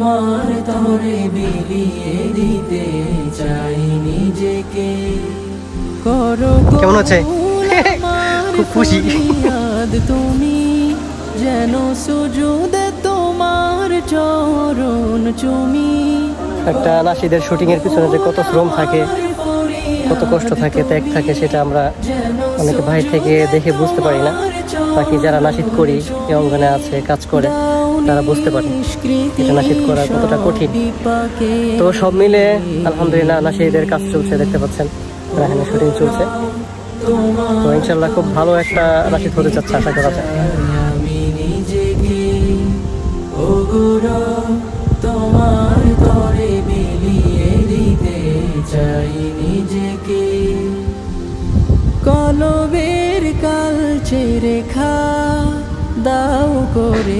তোমার তরে বিলিয়ে দিতে চাই নিজেকে। করো কেমন আছে? খুব খুশি। তুমি যেন সুজুদে তোমার চরণ চুমি। একটা নাশিদের শুটিং এর পিছনে যে কত শ্রম থাকে, কত কষ্ট থাকে, ত্যাগ থাকে, সেটা আমরা অনেকে বাইরে থেকে দেখে বুঝতে পারি না। বাকি যারা নাশিদ করি, এই অঙ্গনে আছে, কাজ করে, তারা বুঝতে পারে এটা নাশিদ করা কতটা কঠিন। তো সব মিলে আলহামদুলিল্লাহ নাশিদের কাজ চলছে, দেখতে পাচ্ছেন এখানে শুটিং চলছে। তো ইনশাল্লাহ খুব ভালো একটা নাশিদ হতে যাচ্ছে, আশা করা যায়। আমি নিজেকে তোমার তরে বিলিয়ে দিতে চাই নিজেকে। কলবের কালচে রেখা দাও করে